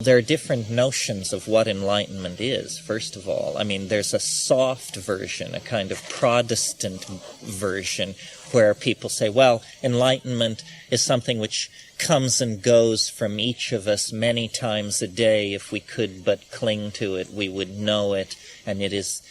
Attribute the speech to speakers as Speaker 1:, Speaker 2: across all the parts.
Speaker 1: There are different notions of what enlightenment is, first of all. I mean, there's a soft version, a kind of Protestant version, where people say, well, enlightenment is something which comes and goes from each of us many times a day. If we could but cling to it, we would know it, and it is,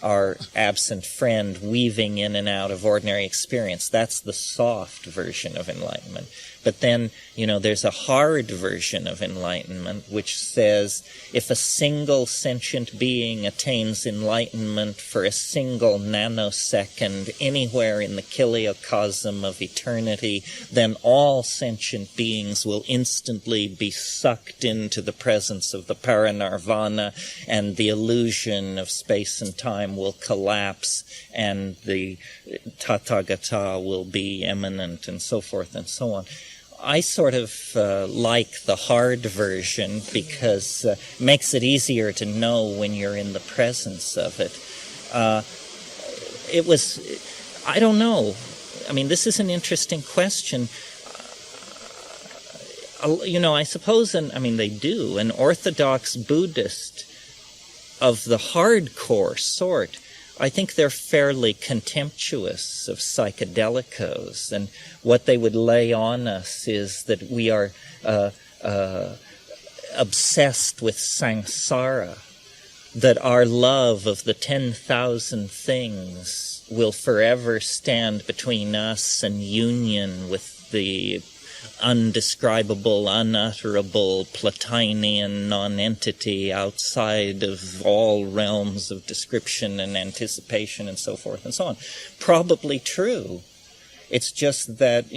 Speaker 1: our absent friend weaving in and out of ordinary experience. That's the soft version of enlightenment. But then, there's a hard version of enlightenment which says if a single sentient being attains enlightenment for a single nanosecond anywhere in the kiliocosm of eternity, then all sentient beings will instantly be sucked into the presence of the parinirvana, and the illusion of space and time will collapse, and the Tathagata will be immanent, and so forth and so on. I sort of like the hard version because it makes it easier to know when you're in the presence of it. I don't know. I mean, this is an interesting question. I suppose, they do. An Orthodox Buddhist of the hardcore sort, I think they're fairly contemptuous of psychedelicos, and what they would lay on us is that we are obsessed with samsara, that our love of the 10,000 things will forever stand between us and union with the undescribable, unutterable, Platonian non-entity outside of all realms of description and anticipation and so forth and so on. Probably true. It's just that,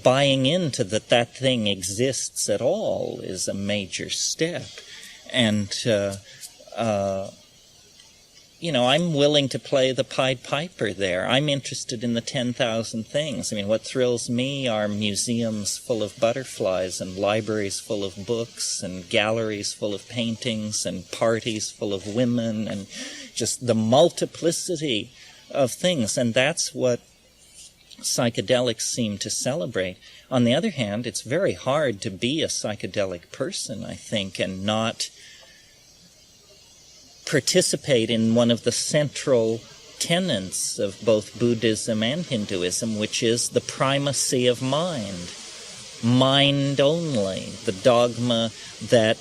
Speaker 1: buying into that thing exists at all is a major step. And, I'm willing to play the Pied Piper there. I'm interested in the 10,000 things. I mean, what thrills me are museums full of butterflies and libraries full of books and galleries full of paintings and parties full of women and just the multiplicity of things. And that's what psychedelics seem to celebrate. On the other hand, it's very hard to be a psychedelic person, I think, and not participate in one of the central tenets of both Buddhism and Hinduism, which is the primacy of mind. Mind only. The dogma that,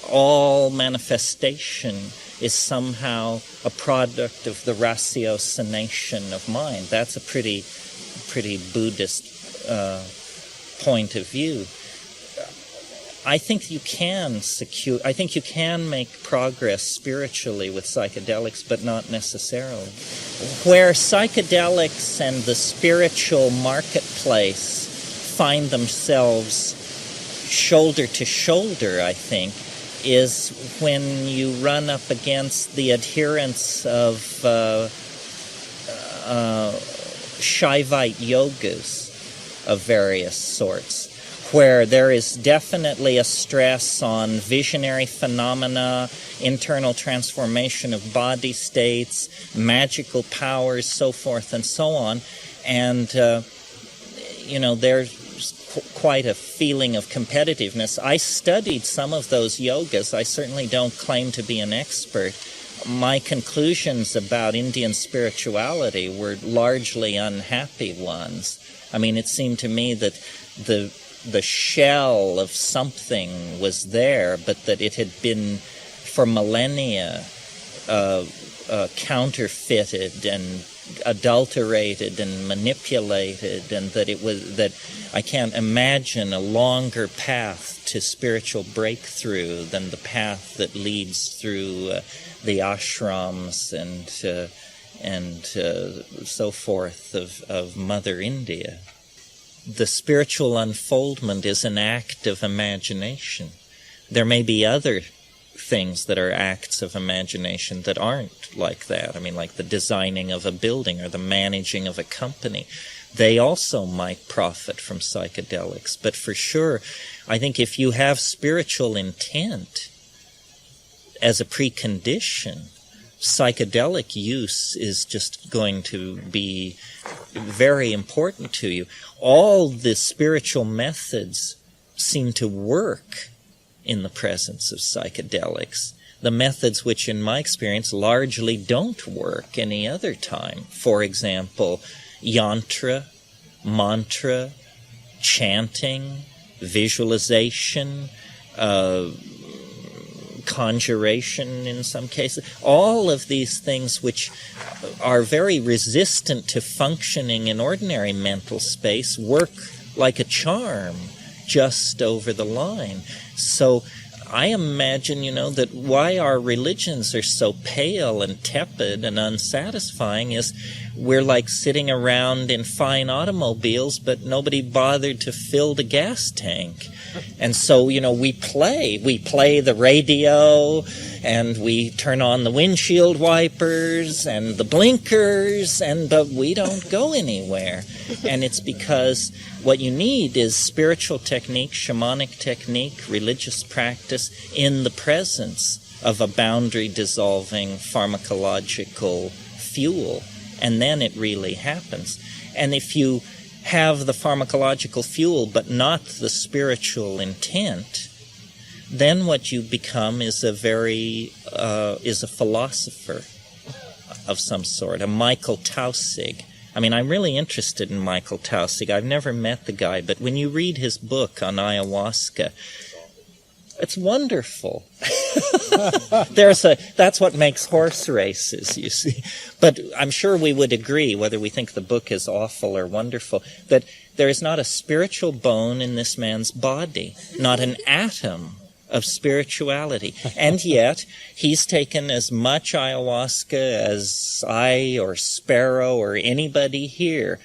Speaker 1: all manifestation is somehow a product of the ratiocination of mind. That's a pretty Buddhist point of view. I think you can make progress spiritually with psychedelics, but not necessarily. Where psychedelics and the spiritual marketplace find themselves shoulder to shoulder, I think, is when you run up against the adherents of Shaivite yogas of various sorts, where there is definitely a stress on visionary phenomena, internal transformation of body states, magical powers, so forth and so on. And, there's quite a feeling of competitiveness. I studied some of those yogas. I certainly don't claim to be an expert. My conclusions about Indian spirituality were largely unhappy ones. I mean, it seemed to me that the shell of something was there, but that it had been for millennia counterfeited and adulterated and manipulated, and that I can't imagine a longer path to spiritual breakthrough than the path that leads through the ashrams and so forth of Mother India. The spiritual unfoldment is an act of imagination. There may be other things that are acts of imagination that aren't like that. I mean, like the designing of a building or the managing of a company. They also might profit from psychedelics. But for sure, I think if you have spiritual intent as a precondition, psychedelic use is just going to be very important to you. All the spiritual methods seem to work in the presence of psychedelics. The methods which, in my experience, largely don't work any other time. For example, yantra, mantra, chanting, visualization, conjuration in some cases. All of these things which are very resistant to functioning in ordinary mental space work like a charm just over the line. So I imagine, that why our religions are so pale and tepid and unsatisfying is we're like sitting around in fine automobiles, but nobody bothered to fill the gas tank. And so, we play the radio, and we turn on the windshield wipers and the blinkers, but we don't go anywhere. And it's because what you need is spiritual technique, shamanic technique, religious practice in the presence of a boundary-dissolving pharmacological fuel. And then it really happens. And if you have the pharmacological fuel but not the spiritual intent, then what you become is a philosopher of some sort, a Michael Taussig. I mean, I'm really interested in Michael Taussig. I've never met the guy, but when you read his book on ayahuasca, it's wonderful. That's what makes horse races, you see. But I'm sure we would agree, whether we think the book is awful or wonderful, that there is not a spiritual bone in this man's body, not an atom of spirituality. And yet, he's taken as much ayahuasca as I or Sparrow or anybody here.